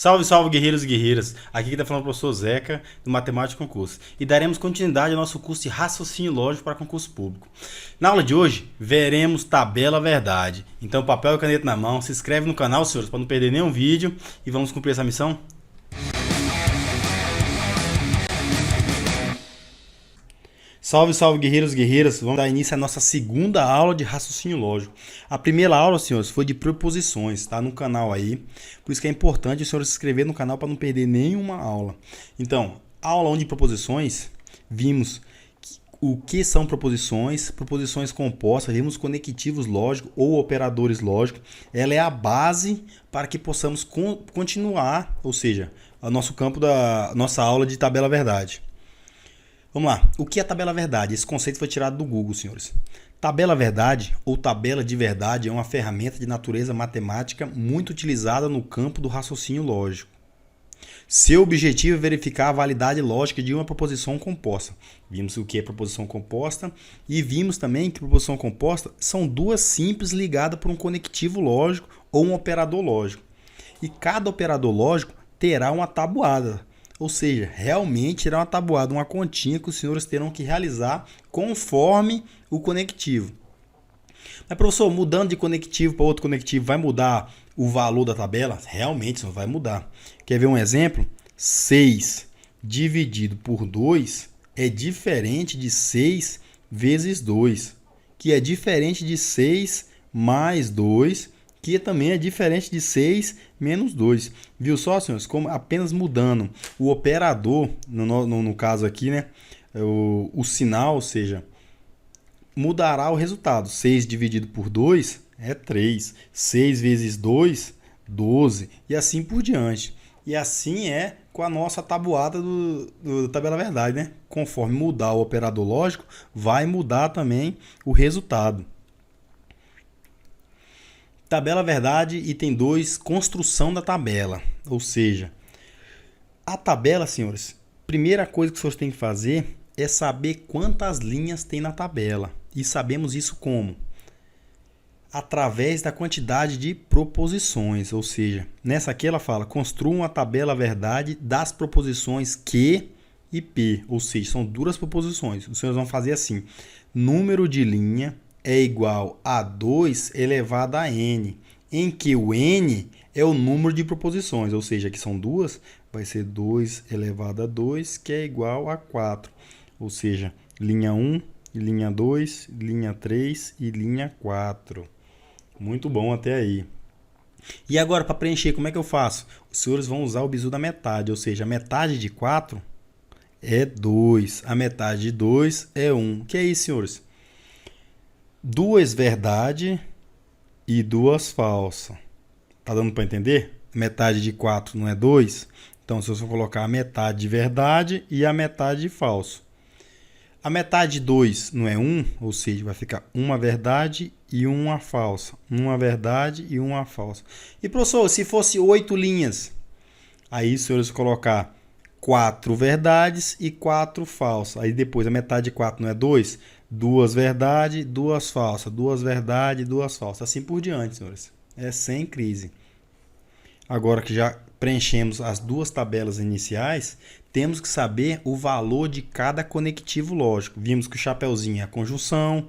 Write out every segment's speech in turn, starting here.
Salve, salve, guerreiros e guerreiras! Aqui que está falando o professor Zeca, do Matemática Concurso. E daremos continuidade ao nosso curso de raciocínio lógico para concurso público. Na aula de hoje, veremos tabela verdade. Então, papel e caneta na mão, se inscreve no canal, senhores, para não perder nenhum vídeo. E vamos cumprir essa missão? Salve, salve, guerreiros e guerreiras! Vamos dar início à nossa segunda aula de raciocínio lógico. A primeira aula, senhores, foi de preposições, tá no canal aí. Por isso que é importante os senhores se inscrever no canal para não perder nenhuma aula. Então, aula 1 de proposições, vimos o que são proposições, proposições compostas, vimos conectivos lógicos ou operadores lógicos. Ela é a base para que possamos continuar, ou seja, o nosso campo da nossa aula de tabela verdade. Vamos lá. O que é tabela verdade? Esse conceito foi tirado do Google, senhores. Tabela verdade ou tabela de verdade é uma ferramenta de natureza matemática muito utilizada no campo do raciocínio lógico. Seu objetivo é verificar a validade lógica de uma proposição composta. Vimos o que é proposição composta e vimos também que proposição composta são duas simples ligadas por um conectivo lógico ou um operador lógico. E cada operador lógico terá uma tabuada. Ou seja, realmente será uma tabuada, uma continha que os senhores terão que realizar conforme o conectivo. Mas, professor, mudando de conectivo para outro conectivo, vai mudar o valor da tabela? Realmente, isso vai mudar. Quer ver um exemplo? 6 dividido por 2 é diferente de 6 vezes 2, que é diferente de 6 mais 2, que também é diferente de 6 menos 2. Viu só, senhores? Como apenas mudando o operador, no caso aqui, né? O sinal, ou seja, mudará o resultado. 6 dividido por 2 é 3. 6 vezes 2, 12. E assim por diante. E assim é com a nossa tabuada do tabela verdade, né? Conforme mudar o operador lógico, vai mudar também o resultado. Tabela verdade, item 2, construção da tabela. Ou seja, a tabela, senhores, primeira coisa que os senhores têm que fazer é saber quantas linhas tem na tabela. E sabemos isso como? Através da quantidade de proposições. Ou seja, nessa aqui ela fala, construa uma tabela verdade das proposições Q e P. Ou seja, são duas proposições. Os senhores vão fazer assim, número de linha é igual a 2 elevado a n, em que o n é o número de proposições, ou seja, aqui são duas, vai ser 2 elevado a 2, que é igual a 4. Ou seja, linha 1, linha 2, linha 3 e linha 4. Muito bom até aí. E agora, para preencher, como é que eu faço? Os senhores vão usar o bizu da metade, ou seja, a metade de 4 é 2, a metade de 2 é 1. O que é isso, senhores? Duas verdade e duas falsa. Tá dando para entender? Metade de 4 não é 2? Então, se eu for colocar a metade de verdade e a metade de falso. A metade de 2 não é 1, ou seja, vai ficar uma verdade e uma falsa. Uma verdade e uma falsa. E, professor, se fosse 8 linhas, aí os senhores vão colocar 4 verdades e 4 falsas. Aí depois a metade de 4 não é 2? Duas verdades, duas falsas. Duas verdades, duas falsas. Assim por diante, senhores. É sem crise. Agora que já preenchemos as duas tabelas iniciais, temos que saber o valor de cada conectivo lógico. Vimos que o chapeuzinho é a conjunção,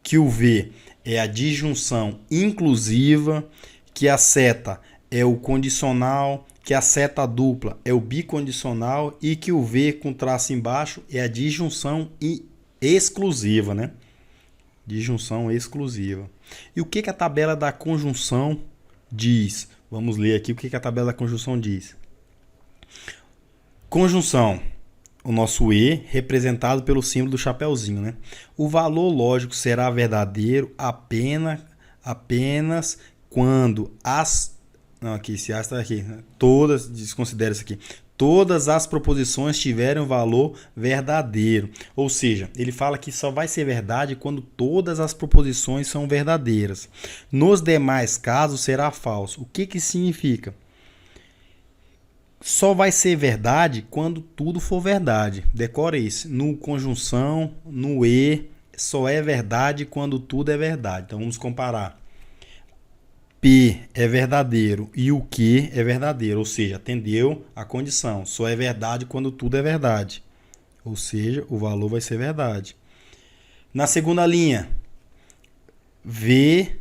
que o V é a disjunção inclusiva, que a seta é o condicional, que a seta dupla é o bicondicional e que o V com traço embaixo é a disjunção exclusiva, né? Disjunção exclusiva. E o que a tabela da conjunção diz? Vamos ler aqui o que a tabela da conjunção diz. Conjunção. O nosso E representado pelo símbolo do chapeuzinho, né? O valor lógico será verdadeiro apenas quando as... Não, aqui, esse A está aqui. Todas, desconsidera isso aqui. Todas as proposições tiverem um valor verdadeiro. Ou seja, ele fala que só vai ser verdade quando todas as proposições são verdadeiras. Nos demais casos, será falso. O que significa? Só vai ser verdade quando tudo for verdade. Decore isso. No conjunção, no E, só é verdade quando tudo é verdade. Então, vamos comparar. P é verdadeiro e o Q é verdadeiro, ou seja, atendeu a condição. Só é verdade quando tudo é verdade. Ou seja, o valor vai ser verdade. Na segunda linha, V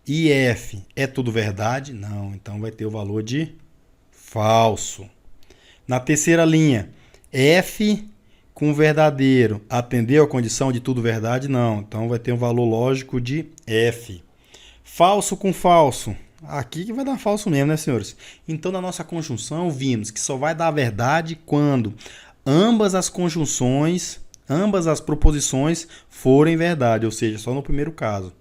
e F é tudo verdade? Não, então vai ter o valor de falso. Na terceira linha, F com verdadeiro atendeu a condição de tudo verdade? Não, então vai ter um valor lógico de F. Falso com falso. Aqui que vai dar falso mesmo, né, senhores? Então, na nossa conjunção, vimos que só vai dar verdade quando ambas as conjunções, ambas as proposições forem verdade, ou seja, só no primeiro caso.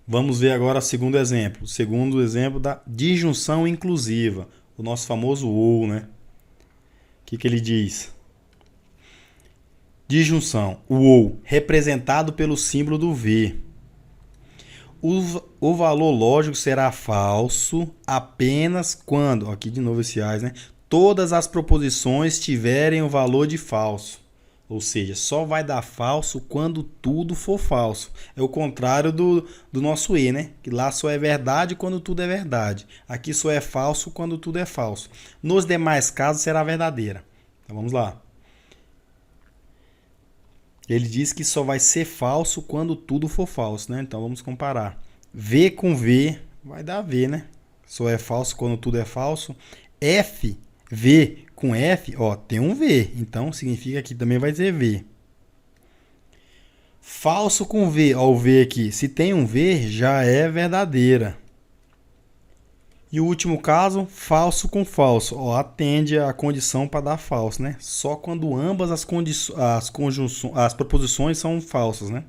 Vamos ver agora o segundo exemplo. O segundo exemplo da disjunção inclusiva, o nosso famoso OU, né? O que ele diz? Disjunção, o OU, representado pelo símbolo do V. O valor lógico será falso apenas quando, aqui de novo esse AS, né? Todas as proposições tiverem o valor de falso. Ou seja, só vai dar falso quando tudo for falso. É o contrário do nosso E, né? Que lá só é verdade quando tudo é verdade. Aqui só é falso quando tudo é falso. Nos demais casos será verdadeira. Então vamos lá. Ele diz que só vai ser falso quando tudo for falso, né? Então vamos comparar. V com V vai dar V, né? Só é falso quando tudo é falso. F, V com F, ó, tem um V. Então significa que também vai ser V. Falso com V, ó, o V aqui. Se tem um V, já é verdadeira. E o último caso, falso com falso. Ó, atende a condição para dar falso, né? Só quando ambas as proposições são falsas, né?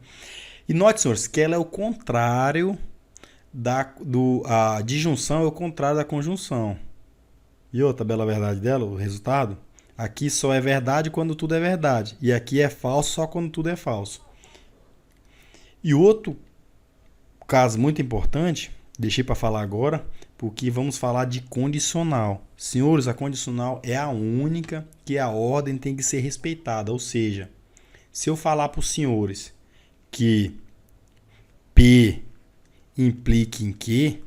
E note, senhores, que ela é o contrário a disjunção é o contrário da conjunção. Viu a tabela verdade dela, o resultado? Aqui só é verdade quando tudo é verdade. E aqui é falso só quando tudo é falso. E outro caso muito importante, deixei para falar agora, porque vamos falar de condicional. Senhores, a condicional é a única que a ordem tem que ser respeitada. Ou seja, se eu falar para os senhores que P implica em Q,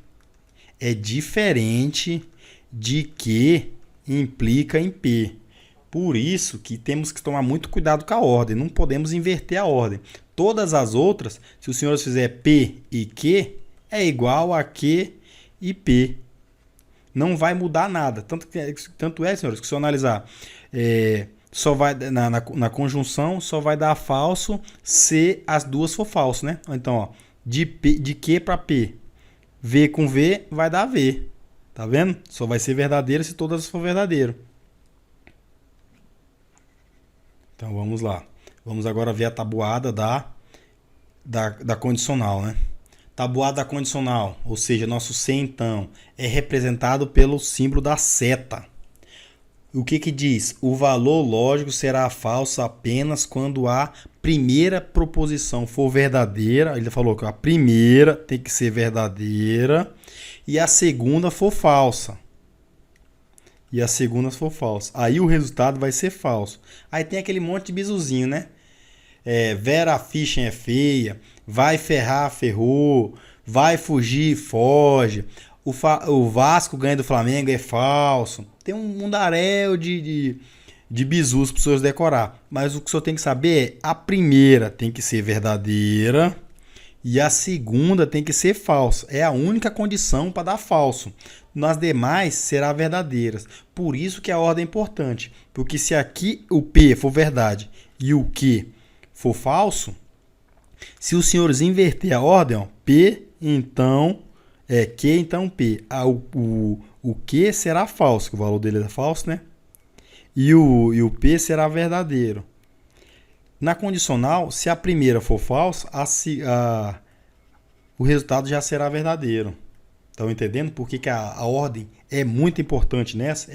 é diferente de Q implica em P. Por isso que temos que tomar muito cuidado com a ordem. Não podemos inverter a ordem. Todas as outras, se os senhores fizer P e Q, é igual a Q e P. Não vai mudar nada. Tanto é, senhores, que se eu analisar, só vai na conjunção só vai dar falso se as duas for falso, né? Então, ó, de Q para P, V com V vai dar V. Tá vendo? Só vai ser verdadeiro se todas for verdadeiro. Então vamos lá. Vamos agora ver a tabuada da condicional, né? Tabuada condicional, ou seja, nosso C então, é representado pelo símbolo da seta. O que diz? O valor lógico será falso apenas quando a primeira proposição for verdadeira. Ele falou que a primeira tem que ser verdadeira e a segunda for falsa. Aí o resultado vai ser falso. Aí tem aquele monte de bisuzinho, né? Vera Fischer é feia, vai ferrar, ferrou, vai fugir, foge. O Vasco ganha do Flamengo é falso. Tem um mundaréu de bizus para os senhores decorar. Mas o que o senhor tem que saber é a primeira tem que ser verdadeira e a segunda tem que ser falsa. É a única condição para dar falso. Nas demais será verdadeiras. Por isso que a ordem é importante. Porque se aqui o P for verdade e o Q for falso, se os senhores inverter a ordem, ó, P, então Q, então P. O Q será falso, que o valor dele é falso, né? E o P será verdadeiro. Na condicional, se a primeira for falsa, o resultado já será verdadeiro. Estão entendendo por que a ordem é muito importante nessa?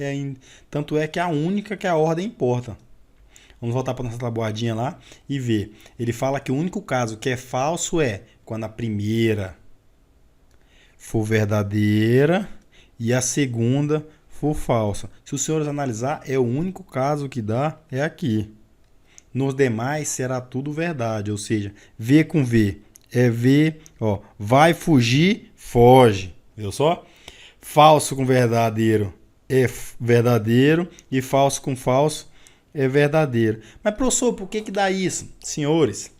Tanto é que é a única que a ordem importa. Vamos voltar para nossa tabuadinha lá e ver. Ele fala que o único caso que é falso é quando a primeira for verdadeira e a segunda for falsa. Se os senhores analisar, é o único caso que dá é aqui. Nos demais será tudo verdade, ou seja, V com V é V, ó, vai fugir, foge. Viu só? Falso com verdadeiro é verdadeiro e falso com falso é verdadeiro. Mas, professor, por que dá isso? Senhores,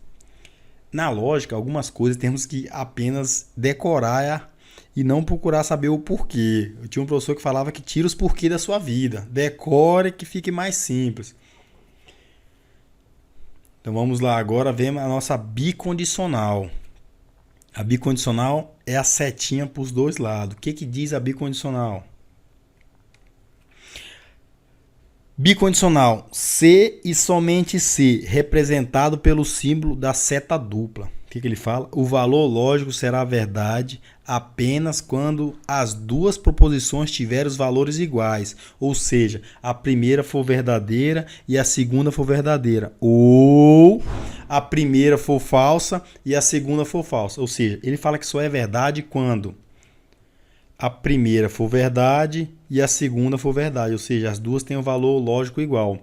na lógica, algumas coisas temos que apenas decorar e não procurar saber o porquê. Eu tinha um professor que falava que tira os porquê da sua vida. Decore que fique mais simples. Então vamos lá, agora vemos a nossa bicondicional. A bicondicional é a setinha para os dois lados. O que diz a bicondicional? Bicondicional, se e somente se, representado pelo símbolo da seta dupla. O que ele fala? O valor lógico será verdade apenas quando as duas proposições tiverem os valores iguais, ou seja, a primeira for verdadeira e a segunda for verdadeira, ou a primeira for falsa e a segunda for falsa. Ou seja, ele fala que só é verdade quando a primeira for verdade e a segunda for verdade, ou seja, as duas têm um valor lógico igual.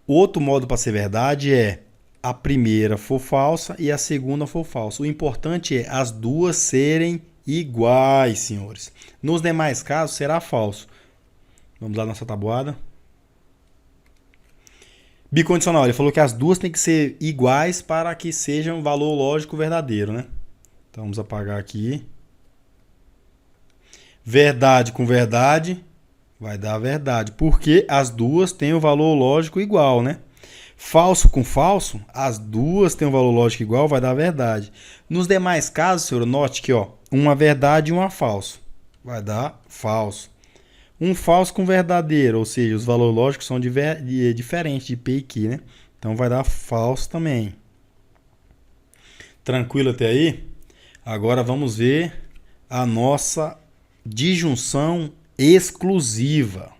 Outro modo para ser verdade é a primeira for falsa e a segunda for falsa. O importante é as duas serem iguais, senhores. Nos demais casos será falso. Vamos lá na nossa tabuada. Bicondicional, ele falou que as duas têm que ser iguais para que sejam um valor lógico verdadeiro, né? Então vamos apagar aqui. Verdade com verdade vai dar verdade, porque as duas têm o valor lógico igual, né? Falso com falso, as duas têm um valor lógico igual, vai dar verdade. Nos demais casos, senhor, note que ó, uma verdade e uma falso, vai dar falso. Um falso com verdadeiro, ou seja, os valores lógicos são diferentes de P e Q, né? Então vai dar falso também. Tranquilo até aí? Agora vamos ver a nossa disjunção exclusiva.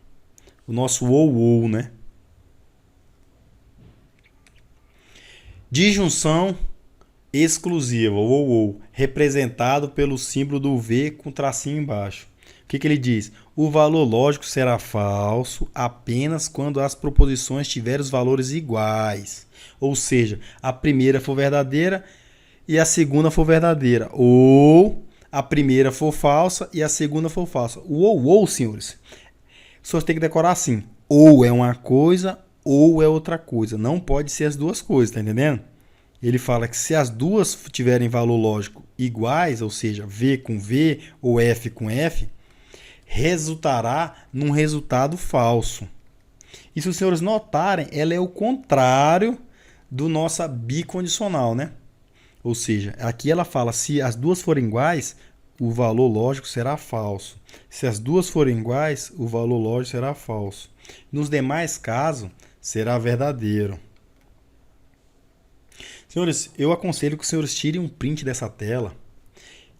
O nosso ou, né? Disjunção exclusiva, ou, representado pelo símbolo do V com tracinho embaixo. O que ele diz? O valor lógico será falso apenas quando as proposições tiverem os valores iguais. Ou seja, a primeira for verdadeira e a segunda for verdadeira. Ou a primeira for falsa e a segunda for falsa. O ou, senhores, os senhores têm que decorar assim. Ou é uma coisa ou é outra coisa. Não pode ser as duas coisas, tá entendendo? Ele fala que se as duas tiverem valor lógico iguais, ou seja, V com V ou F com F, resultará num resultado falso. E se os senhores notarem, ela é o contrário do nossa bicondicional, né? Ou seja, aqui ela fala, se as duas forem iguais, o valor lógico será falso. Se as duas forem iguais, o valor lógico será falso. Nos demais casos, será verdadeiro. Senhores, eu aconselho que os senhores tirem um print dessa tela,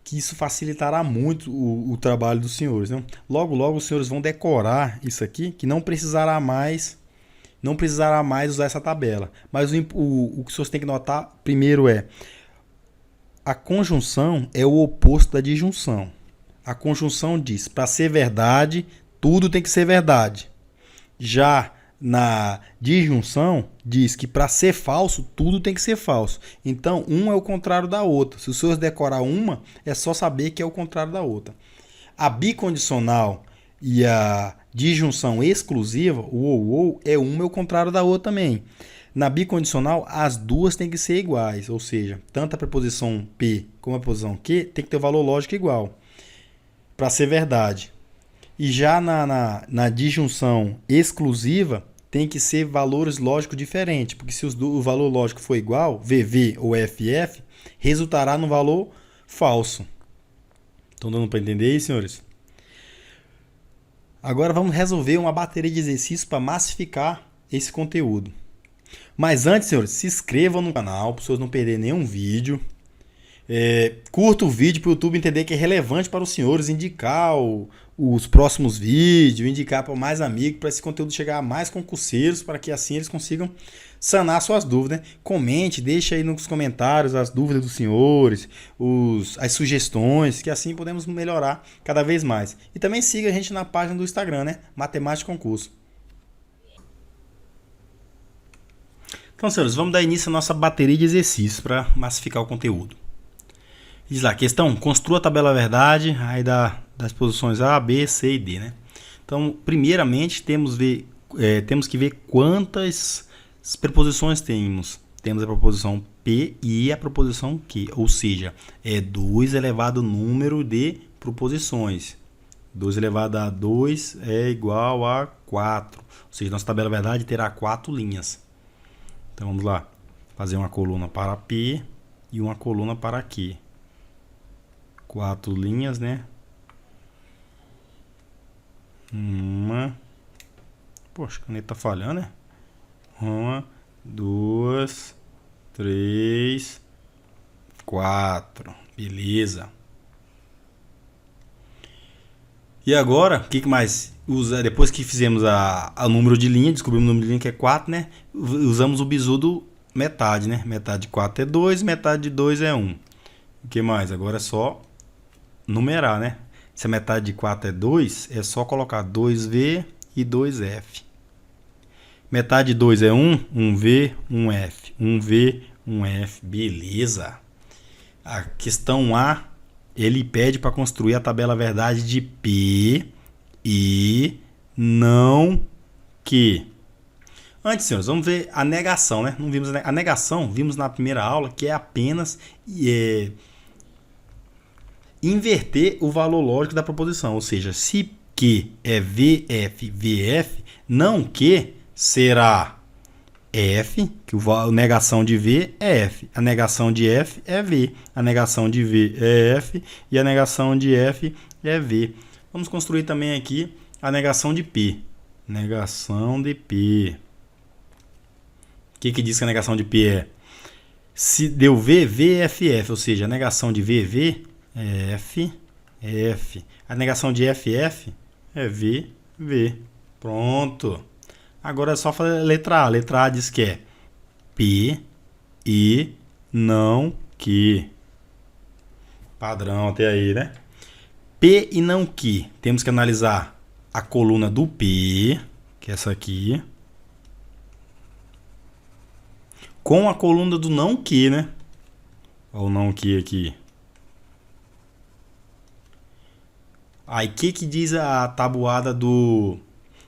que isso facilitará muito o trabalho dos senhores, né? Logo, logo os senhores vão decorar isso aqui, que não precisará mais usar essa tabela. Mas o que os senhores têm que notar primeiro é a conjunção é o oposto da disjunção. A conjunção diz, para ser verdade, tudo tem que ser verdade. Já na disjunção, diz que para ser falso, tudo tem que ser falso. Então, um é o contrário da outra. Se os senhores decorar uma, é só saber que é o contrário da outra. A bicondicional e a disjunção exclusiva, o ou, é uma é o contrário da outra também. Na bicondicional, as duas têm que ser iguais, ou seja, tanto a preposição P como a preposição Q tem que ter o valor lógico igual, para ser verdade. E já na disjunção exclusiva, tem que ser valores lógicos diferentes, porque se o valor lógico for igual, VV ou FF, resultará no valor falso. Estão dando para entender aí, senhores? Agora vamos resolver uma bateria de exercícios para massificar esse conteúdo. Mas antes, senhores, se inscrevam no canal para vocês não perderem nenhum vídeo. Curta o vídeo para o YouTube entender que é relevante para os senhores, indicar os próximos vídeos, indicar para mais amigos, para esse conteúdo chegar a mais concurseiros, para que assim eles consigam sanar suas dúvidas, né? Comente, deixe aí nos comentários as dúvidas dos senhores, as sugestões, que assim podemos melhorar cada vez mais. E também siga a gente na página do Instagram, né? Matemática Concurso. Então, senhores, vamos dar início à nossa bateria de exercícios para massificar o conteúdo. Diz lá, questão, construa a tabela verdade, aí das posições A, B, C e D, né? Então, primeiramente, temos que ver quantas preposições temos. Temos a proposição P e a proposição Q, ou seja, é 2 elevado ao número de proposições. 2 elevado a 2 é igual a 4, ou seja, nossa tabela verdade terá 4 linhas. Então, vamos lá, fazer uma coluna para P e uma coluna para Q. 4 linhas, né? Poxa, a caneta tá falhando, né? 1, 2, 3, 4. Beleza. E agora, o que mais usa? Depois que fizemos o número de linha, descobrimos o número de linha que é 4, né? Usamos o bizu do metade, né? Metade de 4 é 2, metade de 2 é 1. O que mais? Agora é só numerar, né? Se a metade de 4 é 2, é só colocar 2V e 2F. Metade de 2 é 1, 1V, 1F. 1V, 1F. Beleza. A questão A, ele pede para construir a tabela verdade de P e não Q. Antes, senhores, vamos ver a negação, né? Não vimos a negação, vimos na primeira aula que é apenas inverter o valor lógico da proposição, ou seja, se Q é VF, VF, não Q será F, que a negação de V é F, a negação de F é V, a negação de V é F e a negação de F é V. Vamos construir também aqui a negação de P. Negação de P. O que diz que a negação de P é? Se deu V, V é FF, ou seja, a negação de V, V é F, F. A negação de FF é V, V. Pronto. Agora é só fazer a letra A. A letra A diz que é P e não Q. Padrão até aí, né? P e não Q. Temos que analisar a coluna do P, que é essa aqui, com a coluna do não Q, né? Olha o não Q aqui. Aí, o que diz a tabuada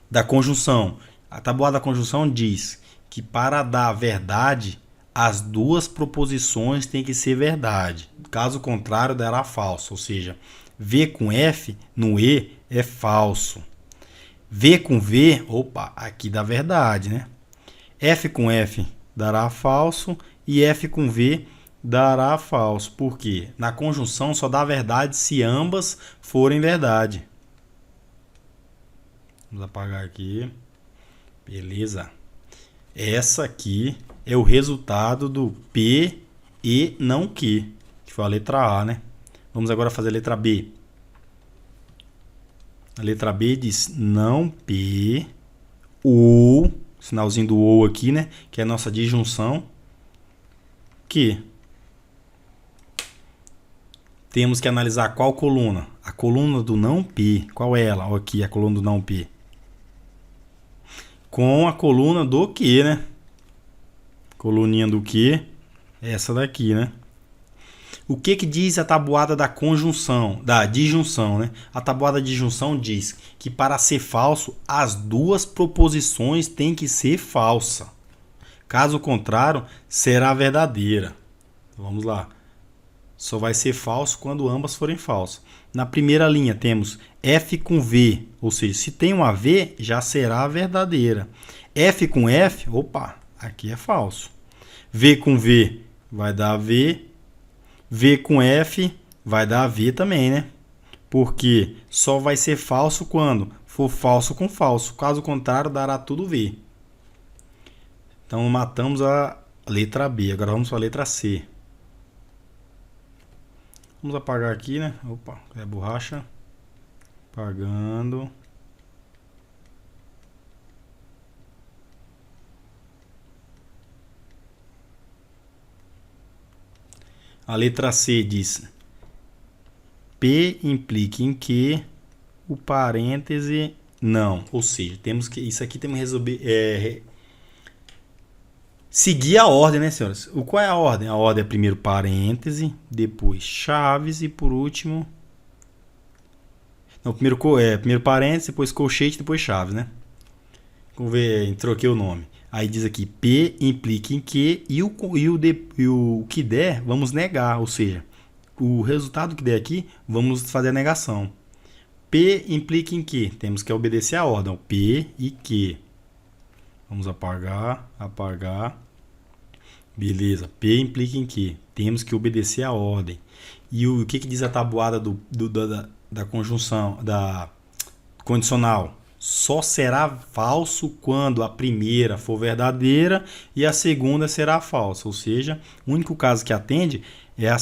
da conjunção? A tabuada da conjunção diz que para dar verdade, as duas proposições têm que ser verdade. Caso contrário, dará falso. Ou seja, V com F no E é falso. V com V, opa, aqui dá verdade, né? F com F dará falso e F com V dará falso. Por quê? Na conjunção só dá verdade se ambas forem verdade. Vamos apagar aqui. Beleza. Essa aqui é o resultado do P e não Q, que foi a letra A, né? Vamos agora fazer a letra B. A letra B diz não P, ou, sinalzinho do ou aqui, né? Que é a nossa disjunção, Q. Temos que analisar qual coluna? A coluna do não P. Qual é ela? Olha aqui a coluna do não P. Com a coluna do Q, né? Coluninha do Q, essa daqui, né? O que diz a tabuada da conjunção, da disjunção, né? A tabuada de disjunção diz que para ser falso, as duas proposições têm que ser falsa. Caso contrário, será verdadeira. Vamos lá. Só vai ser falso quando ambas forem falsas. Na primeira linha temos F com V, ou seja, se tem uma V, já será verdadeira. F com F, opa, aqui é falso. V com V vai dar V. V com F vai dar V também, né? Porque só vai ser falso quando for falso com falso. Caso contrário, dará tudo V. Então, matamos a letra B. Agora vamos para a letra C. Vamos apagar aqui, né? Opa, é borracha. Apagando. A letra C diz P implica em que o parêntese não. Ou seja, temos que isso aqui temos que resolver, seguir a ordem, né, senhores? Qual é a ordem? A ordem é primeiro parêntese, depois chaves e por último... Não, primeiro parênteses, depois colchete, depois chaves, né? Vamos ver, troquei o nome. Aí diz aqui, P implica em que e o que der, vamos negar. Ou seja, o resultado que der aqui, vamos fazer a negação. P implica em que? Temos que obedecer a ordem. P e que. Vamos apagar. Beleza. P implica em que? Temos que obedecer a ordem. E o que diz a tabuada da conjunção, da condicional? Só será falso quando a primeira for verdadeira e a segunda será falsa. Ou seja, o único caso que atende é a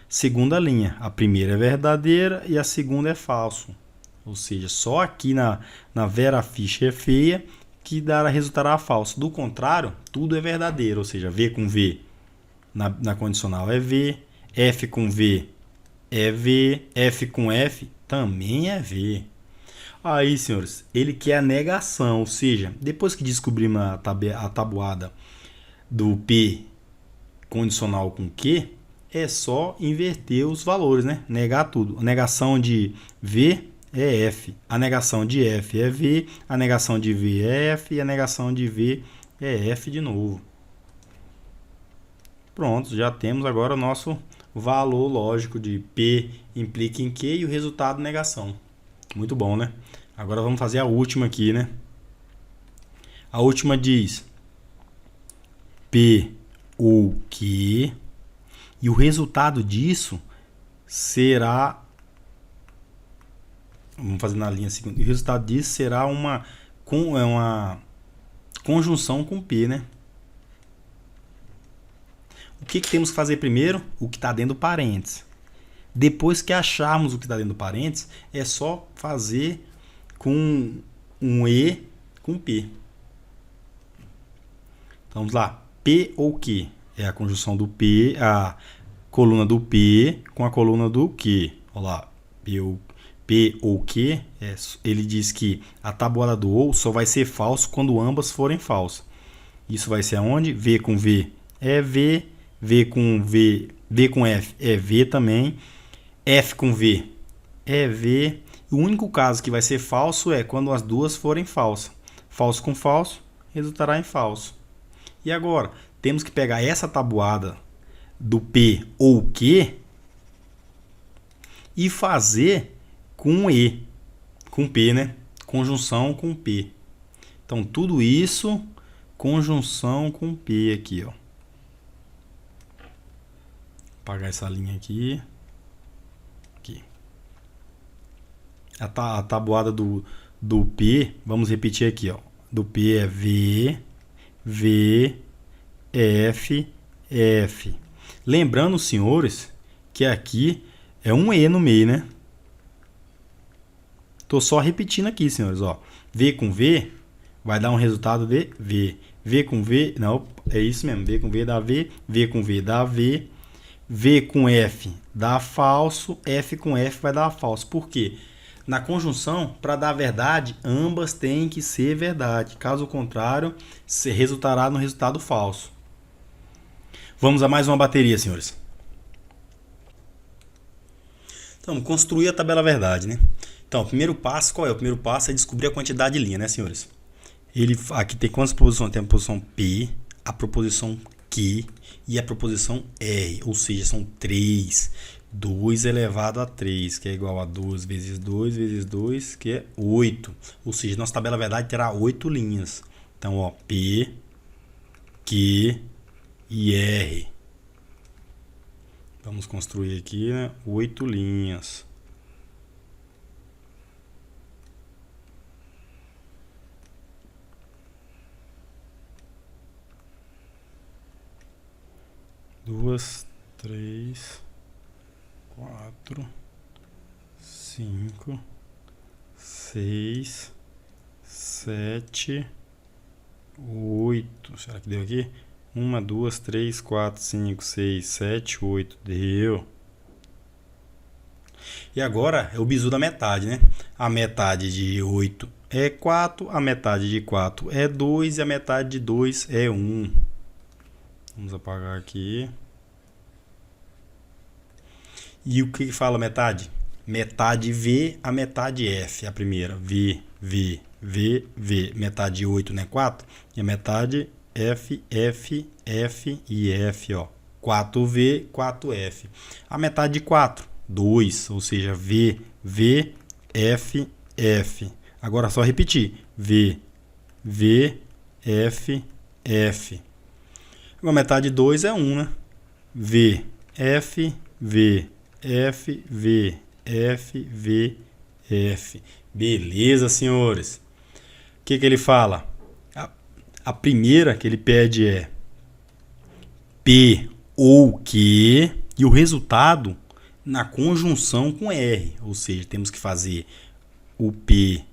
segunda linha. A primeira é verdadeira e a segunda é falso. Ou seja, só aqui na Vera Fischer é feia que resultará falso. Do contrário, tudo é verdadeiro. Ou seja, V com V na condicional é V, F com V é V, F com F também é V. Aí, senhores, ele quer a negação, ou seja, depois que descobrimos a tabuada do P condicional com Q, é só inverter os valores, né? Negar tudo. A negação de V é F, a negação de F é V, a negação de V é F e a negação de V é F de novo. Pronto, já temos agora o nosso valor lógico de P implica em Q e o resultado negação. Muito bom, né? Agora vamos fazer a última aqui, né? A última diz P ou Q e o resultado disso será... Vamos fazer na linha seguinte. O resultado disso será uma conjunção com P, né? O que temos que fazer primeiro? O que está dentro do parênteses. Depois que acharmos o que está dentro do parênteses, é só fazer com um E com P. Então vamos lá. P ou Q é a conjunção do P, a coluna do P com a coluna do Q. Olha lá. P ou Q, ele diz que a tabuada do ou só vai ser falso quando ambas forem falsas. Isso vai ser aonde? V com V é V, V com F é V também. F com V é V. O único caso que vai ser falso é quando as duas forem falsas. Falso com falso resultará em falso. E agora, temos que pegar essa tabuada do P ou Q e fazer com E, com P, né? Conjunção com P. Então, tudo isso, conjunção com P aqui, ó. Vou apagar essa linha aqui. A tabuada do P, vamos repetir aqui, ó. Do P é V, V, F, F. Lembrando, senhores, que aqui é um E no meio, né? Tô só repetindo aqui, senhores, ó. V com V vai dar um resultado de V. V com V, não, é isso mesmo. V com V dá V, V com V dá V, V com F dá falso, F com F vai dar falso. Por quê? Na conjunção, para dar verdade, ambas têm que ser verdade. Caso contrário, resultará no resultado falso. Vamos a mais uma bateria, senhores. Então, construir a tabela verdade, né? Então, o primeiro passo, qual é? O primeiro passo é descobrir a quantidade de linha, né, senhores? Aqui tem quantas proposições? Tem a proposição P, a proposição Q e a proposição R, ou seja, são 3. 2 elevado a 3, que é igual a 2 vezes 2 vezes 2, que é 8. Ou seja, nossa tabela verdade terá 8 linhas. Então, ó, P, Q e R. Vamos construir aqui, né, 8 linhas. Duas, 3, 4, 5, 6, 7, 8. Será que deu aqui? 1, 2, 3, 4, 5, 6, 7, 8. Deu. E agora é o bizu da metade, né? A metade de 8 é 4, a metade de 4 é 2 e a metade de 2 é 1. Vamos apagar aqui. E o que fala metade? Metade V, a metade F. A primeira, V, V, V, V. Metade 8, né? 4. E a metade F, F, F e F, ó. 4V, 4F. A metade de 4, 2. Ou seja, V, V, F, F. Agora só repetir. V, V, F, F. A metade de 2 é 1, né? V, F, V, F, V, F, V, F. Beleza, senhores? O que ele fala? A primeira que ele pede é P ou Q e o resultado na conjunção com R. Ou seja, temos que fazer o P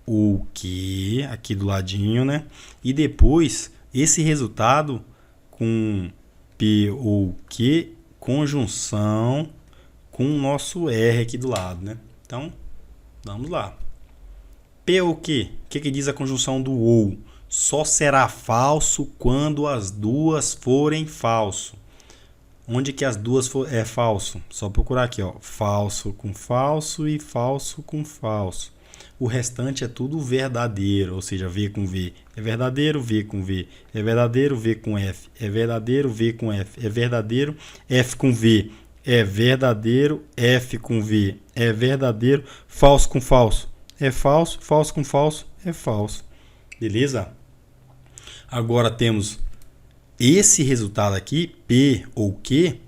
ou Q aqui do ladinho, né? E depois esse resultado com P ou Q conjunção com o nosso R aqui do lado, né? Então, vamos lá. P ou Q? O que diz a conjunção do ou? Só será falso quando as duas forem falso. Onde que as duas é falso? Só procurar aqui, ó. Falso com falso e falso com falso. O restante é tudo verdadeiro, ou seja, V com V é verdadeiro, V com V é verdadeiro, V com F é verdadeiro, V com F é verdadeiro, F com V é verdadeiro, F com V é verdadeiro, falso com falso é falso, falso com falso é falso. Beleza? Agora temos esse resultado aqui, P ou Q,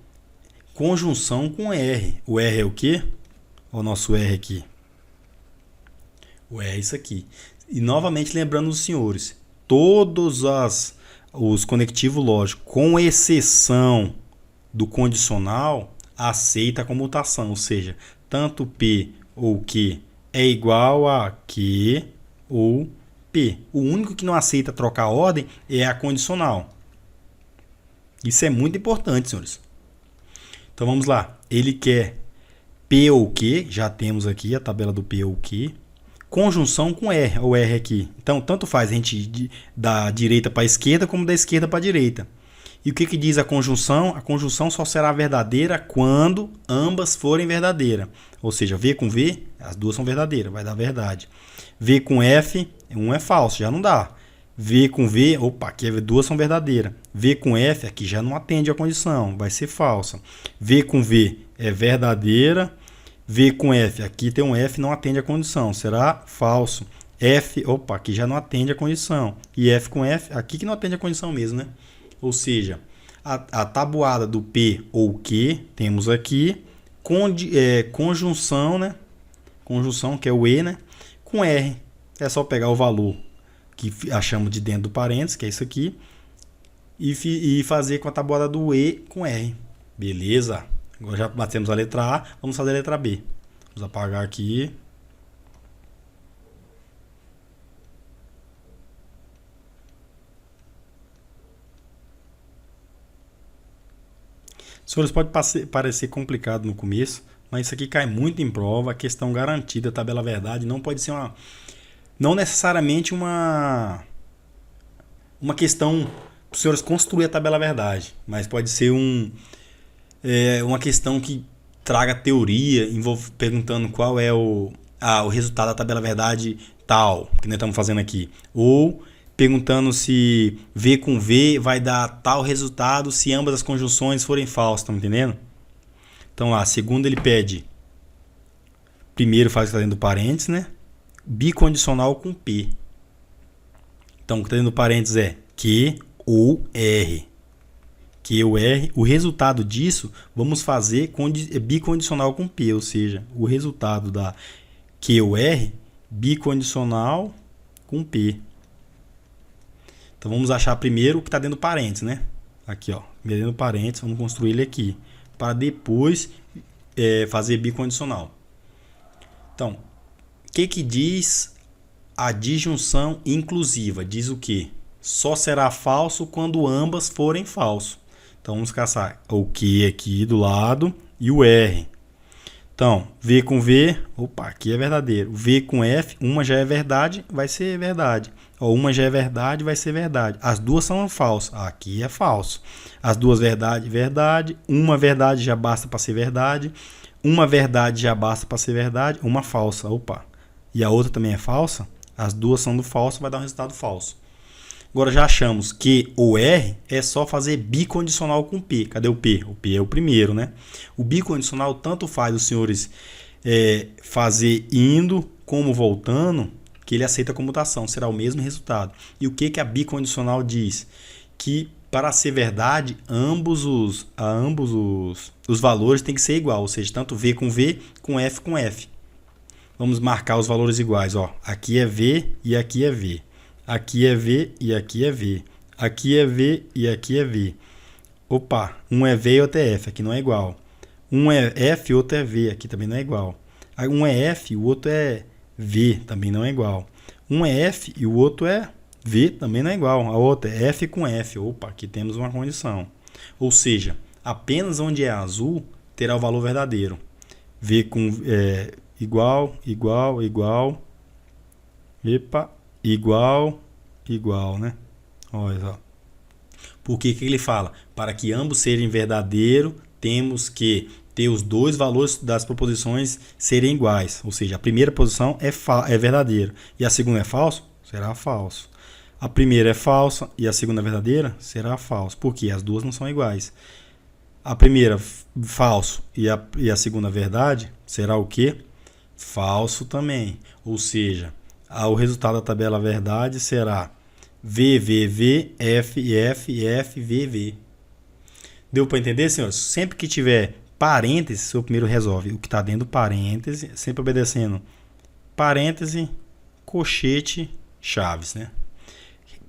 conjunção com R. O R é o quê? O nosso R aqui. O R é isso aqui. E novamente lembrando os senhores, todos os conectivos lógicos, com exceção do condicional, aceita a comutação. Ou seja, tanto P ou Q é igual a Q ou P. O único que não aceita trocar a ordem é a condicional. Isso é muito importante, senhores. Então vamos lá. Ele quer P ou Q, já temos aqui a tabela do P ou Q. Conjunção com R, o R aqui. Então, tanto faz a gente ir da direita para a esquerda, como da esquerda para a direita. E o que diz a conjunção? A conjunção só será verdadeira quando ambas forem verdadeiras. Ou seja, V com V, as duas são verdadeiras, vai dar verdade. V com F, um é falso, já não dá. V com V, opa, aqui duas são verdadeiras. V com F, aqui já não atende a condição, vai ser falsa. V com V é verdadeira. V com F, aqui tem um F, não atende a condição, será falso. F, opa, aqui já não atende a condição. E F com F, aqui que não atende a condição mesmo, né? Ou seja, a tabuada do P ou Q, temos aqui, conjunção, né? Conjunção, que é o E, né? Com R. É só pegar o valor que achamos de dentro do parênteses, que é isso aqui, e fazer com a tabuada do E com R. Beleza? Agora já batemos a letra A, vamos fazer a letra B. Vamos apagar aqui. Senhores, pode parecer complicado no começo, mas isso aqui cai muito em prova, a questão garantida, a tabela verdade, não pode ser não necessariamente uma questão para os senhores construir a tabela verdade, mas pode ser uma questão que traga teoria, perguntando qual é o resultado da tabela verdade tal, que nós estamos fazendo aqui. Ou perguntando se V com V vai dar tal resultado se ambas as conjunções forem falsas, estão entendendo? Então lá, segundo ele pede, primeiro faz o que está dentro do parênteses, né? Bicondicional com P. Então o que está dentro do parênteses é Q ou R. Q ou R. O resultado disso vamos fazer bicondicional com P, ou seja, o resultado da Q ou R bicondicional com P. Então vamos achar primeiro o que está dentro do parênteses, né? Aqui, ó, dentro do parênteses, vamos construir ele aqui, para depois fazer bicondicional. Então, o que diz a disjunção inclusiva? Diz o quê? Só será falso quando ambas forem falso. Então vamos caçar o Q aqui do lado e o R. Então, V com V, opa, aqui é verdadeiro. V com F, uma já é verdade, vai ser verdade. Ó, uma já é verdade, vai ser verdade. As duas são falsas, aqui é falso. As duas verdade, verdade. Uma verdade já basta para ser verdade. Uma verdade já basta para ser verdade. Uma falsa, opa. E a outra também é falsa. As duas são do falso, vai dar um resultado falso. Agora já achamos que o R é só fazer bicondicional com P. Cadê o P? O P é o primeiro, né? O bicondicional tanto faz os senhores fazer indo como voltando, que ele aceita a comutação, será o mesmo resultado. E o que a bicondicional diz? Que para ser verdade, ambos os valores têm que ser igual, ou seja, tanto V com V, com F. Vamos marcar os valores iguais. Ó. Aqui é V e aqui é V. Aqui é V e aqui é V. Aqui é V e aqui é V. Opa, um é V e outro é F. Aqui não é igual. Um é F e outro é V. Aqui também não é igual. Um é F e o outro é V. Também não é igual. Um é F e o outro é V. Também não é igual. A outra é F com F. Opa, aqui temos uma condição. Ou seja, apenas onde é azul terá o valor verdadeiro. V com igual. Epa. Igual, né? Olha só. Por que ele fala? Para que ambos sejam verdadeiros, temos que ter os dois valores das proposições serem iguais. Ou seja, a primeira posição é verdadeira e a segunda é falso? Será falso. A primeira é falsa e a segunda é verdadeira? Será falso. Por quê? As duas não são iguais. A primeira falso e a segunda verdade será o quê? Falso também. Ou seja, o resultado da tabela verdade será V, F, V. Deu para entender, senhores? Sempre que tiver parênteses, seu primeiro resolve o que está dentro do parêntese, sempre obedecendo parêntese, colchete, chaves, né?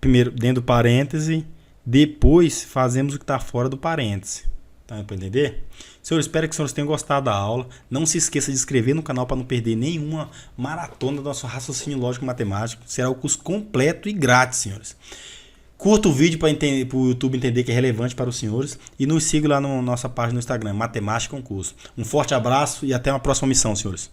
Primeiro dentro do parêntese, depois fazemos o que está fora do parêntese. Tá para entender? Senhores, espero que os senhores tenham gostado da aula. Não se esqueça de se inscrever no canal para não perder nenhuma maratona do nosso raciocínio lógico matemático. Será o curso completo e grátis, senhores. Curta o vídeo para o YouTube entender que é relevante para os senhores. E nos siga lá na nossa página no Instagram, Matemática Concurso. Um forte abraço e até uma próxima missão, senhores.